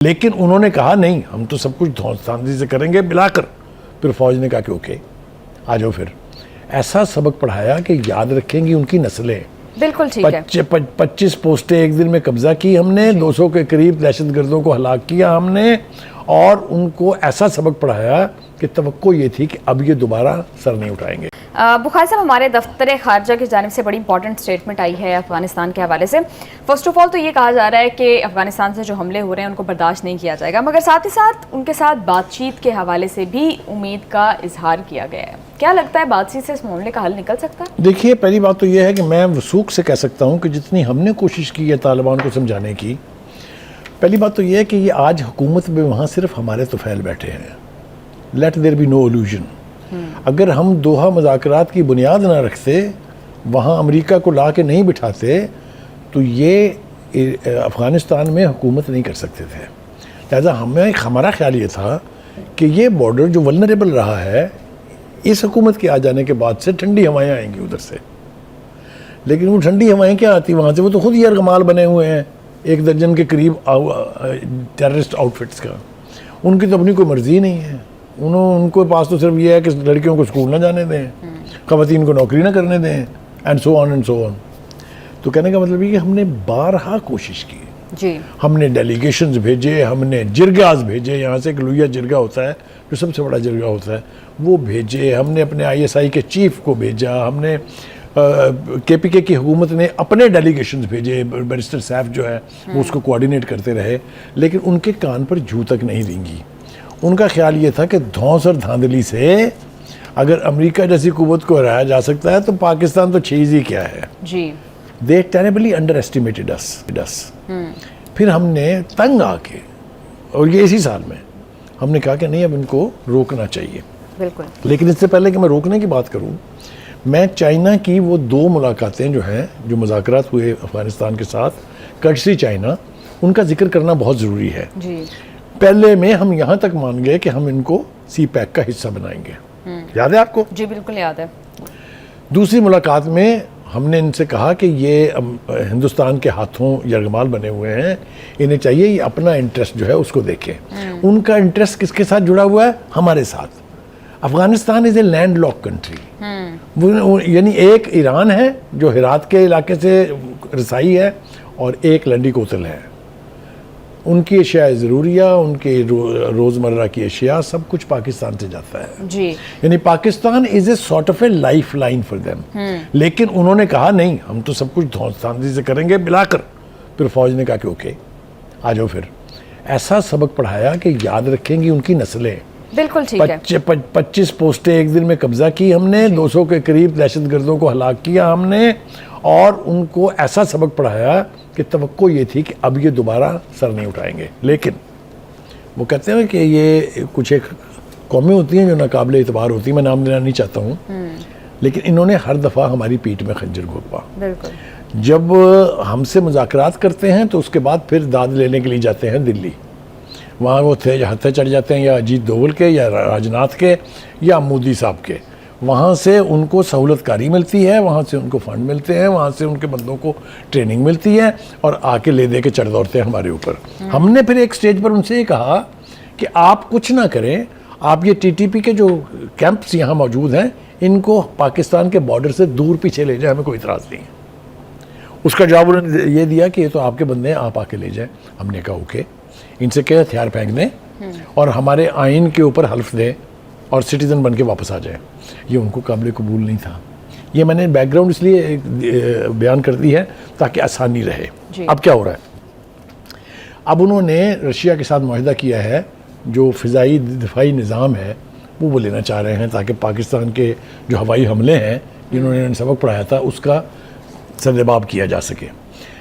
لیکن انہوں نے کہا نہیں ہم تو سب کچھ دھوندھی سے کریں گے ملا کر. پھر فوج نے کہا کہ اوکے آ جاؤ. پھر ایسا سبق پڑھایا کہ یاد رکھیں گی ان کی نسلیں. بالکل ٹھیک ہے. 25 پوسٹیں ایک دن میں قبضہ کی ہم نے, 200 کے قریب دہشت گردوں کو ہلاک کیا ہم نے, اور ان کو ایسا سبق پڑھایا کہ توقع یہ تھی کہ اب یہ دوبارہ سر نہیں اٹھائیں گے. بخاری صاحب, ہمارے دفتر خارجہ کی جانب سے بڑی امپورٹنٹ سٹیٹمنٹ آئی ہے افغانستان کے حوالے سے. فرسٹ آف آل تو یہ کہا جا رہا ہے کہ افغانستان سے جو حملے ہو رہے ہیں ان کو برداشت نہیں کیا جائے گا, مگر ساتھ ہی ساتھ ان کے ساتھ بات چیت کے حوالے سے بھی امید کا اظہار کیا گیا ہے. کیا لگتا ہے بات چیت سے اس معاملے کا حل نکل سکتا ہے؟ دیکھیے, پہلی بات تو یہ ہے کہ میں وثوق سے کہہ سکتا ہوں کہ جتنی ہم نے کوشش کی ہے طالبان کو سمجھانے کی, پہلی بات تو یہ ہے کہ یہ آج حکومت میں وہاں صرف ہمارے طفیل بیٹھے ہیں. Let there be no illusion. اگر ہم دوحہ مذاکرات کی بنیاد نہ رکھتے, وہاں امریکہ کو لا کے نہیں بٹھاتے, تو یہ افغانستان میں حکومت نہیں کر سکتے تھے. لہذا ہمارا خیال یہ تھا کہ یہ بارڈر جو ولنریبل رہا ہے, اس حکومت کے آ جانے کے بعد سے ٹھنڈی ہوائیں آئیں گی ادھر سے. لیکن وہ ٹھنڈی ہوائیں کیا آتی وہاں سے؟ وہ تو خود ہی یرغمال بنے ہوئے ہیں 1 درجن کے قریب ٹیررسٹ آؤٹ فٹس کا. ان کی تو اپنی کوئی مرضی نہیں ہے. ان کو پاس تو صرف یہ ہے کہ لڑکیوں کو اسکول نہ جانے دیں, خواتین کو نوکری نہ کرنے دیں, and so on and so آن. تو کہنے کا مطلب یہ کہ ہم نے بارہا کوشش کی. جی, ہم نے ڈیلیگیشنز بھیجے, ہم نے جرگاز بھیجے, یہاں سے ایک لویا جرگا ہوتا ہے جو سب سے بڑا جرگا ہوتا ہے, وہ بھیجے. ہم نے اپنے ISI کے چیف کو بھیجا, ہم نے KPK کی حکومت نے اپنے ڈیلیگیشنز بھیجے, بیرسٹر سیف جو ہے وہ اس کو کوارڈینیٹ کرتے رہے, لیکن ان کے کان پر جوں تک نہیں رینگی. ان کا خیال یہ تھا کہ دھونس اور دھاندلی سے اگر امریکہ جیسی قوت کو ہرایا جا سکتا ہے تو پاکستان تو چیز ہی کیا ہے. جی, They terribly underestimated us. پھر ہم نے تنگ آ کے, اور یہ اسی سال میں, ہم نے کہا کہ نہیں اب ان کو روکنا چاہیے. بالکل. لیکن اس سے پہلے کہ میں روکنے کی بات کروں, میں چائنا کی وہ 2 ملاقاتیں جو ہیں, جو مذاکرات ہوئے افغانستان کے ساتھ, کرٹسی چائنا, ان کا ذکر کرنا بہت ضروری ہے. جی, پہلے میں ہم یہاں تک مان گئے کہ ہم ان کو سی پیک کا حصہ بنائیں گے. یاد ہے آپ کو؟ جی بالکل یاد ہے. دوسری ملاقات میں ہم نے ان سے کہا کہ یہ ہندوستان کے ہاتھوں یرغمال بنے ہوئے ہیں, انہیں چاہیے یہ اپنا انٹرسٹ جو ہے اس کو دیکھیں. ان کا انٹرسٹ کس کے ساتھ جڑا ہوا ہے؟ ہمارے ساتھ. افغانستان از اے لینڈ لاک کنٹری. یعنی ایک ایران ہے جو ہرات کے علاقے سے رسائی ہے, اور ایک لنڈی کوتل ہے. ان کی اشیاء ضروریہ, ان کے روزمرہ کی اشیاء, سب کچھ پاکستان سے جاتا ہے. جی, یعنی Pakistan is a sort of a life line for them. لیکن انہوں نے کہا نہیں ہم تو سب کچھ دھوندھی سے کریں گے ملا کر. پھر فوج نے کہا کہ اوکے آ جاؤ. پھر ایسا سبق پڑھایا کہ یاد رکھیں گی ان کی نسلیں. بالکل ٹھیک ہے. 25 پوسٹیں ایک دن میں قبضہ کی ہم نے, 200 کے قریب دہشت گردوں کو ہلاک کیا ہم نے, اور ان کو ایسا سبق پڑھایا کہ توقع یہ تھی کہ اب یہ دوبارہ سر نہیں اٹھائیں گے. لیکن وہ کہتے ہیں کہ یہ کچھ ایک قومیں ہوتی ہیں جو ناقابل اعتبار ہوتی ہیں, میں نام لینا نہیں چاہتا ہوں, لیکن انہوں نے ہر دفعہ ہماری پیٹھ میں خنجر گھونپا. بالکل. جب ہم سے مذاکرات کرتے ہیں تو اس کے بعد پھر داد لینے کے لیے جاتے ہیں دلی. وہاں وہ ہتھے چڑھ جاتے ہیں یا اجیت دوول کے, یا راجناتھ کے, یا مودی صاحب کے. وہاں سے ان کو سہولت کاری ملتی ہے, وہاں سے ان کو فنڈ ملتے ہیں, وہاں سے ان کے بندوں کو ٹریننگ ملتی ہے, اور آ کے لے دے کے چڑھ دوڑتے ہیں ہمارے اوپر. ہم نے پھر ایک سٹیج پر ان سے یہ کہا کہ آپ کچھ نہ کریں, آپ یہ TTP کے جو کیمپس یہاں موجود ہیں ان کو پاکستان کے بارڈر سے دور پیچھے لے جائیں, ہمیں کوئی اعتراض نہیں ہے. اس کا جواب انہوں نے یہ دیا کہ یہ تو آپ کے بندے ہیں, آپ آ کے لے جائیں. ہم نے کہا اوکے, ان سے کیا ہتھیار پھینک دیں اور ہمارے آئین کے اوپر حلف دیں اور سٹیزن بن کے واپس آ جائیں. یہ ان کو قابل قبول نہیں تھا. یہ میں نے بیک گراؤنڈ اس لیے بیان کر دی ہے تاکہ آسانی رہے. اب کیا ہو رہا ہے؟ اب انہوں نے رشیا کے ساتھ معاہدہ کیا ہے, جو فضائی دفاعی نظام ہے وہ لینا چاہ رہے ہیں تاکہ پاکستان کے جو ہوائی حملے ہیں جنہوں نے سبق پڑھایا تھا اس کا سرباب کیا جا سکے.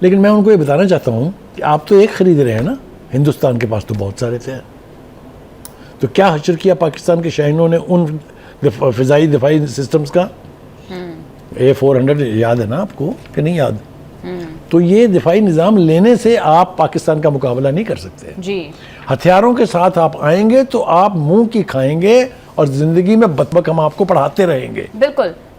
لیکن میں ان کو یہ بتانا چاہتا ہوں کہ آپ تو ایک خرید رہے ہیں نا, ہندوستان کے پاس تو بہت سارے تھے. تو کیا حشر کیا پاکستان کے شاہینوں نے ان فضائی دفاعی سسٹمز کا؟ A400 یاد ہے نا آپ کو کہ نہیں یاد؟ تو یہ دفاعی نظام لینے سے آپ پاکستان کا مقابلہ نہیں کر سکتے. جی, ہتھیاروں کے ساتھ آپ آئیں گے تو آپ منہ کی کھائیں گے, اور زندگی میں بک ہم آپ کو پڑھاتے رہیں گے. بالکل.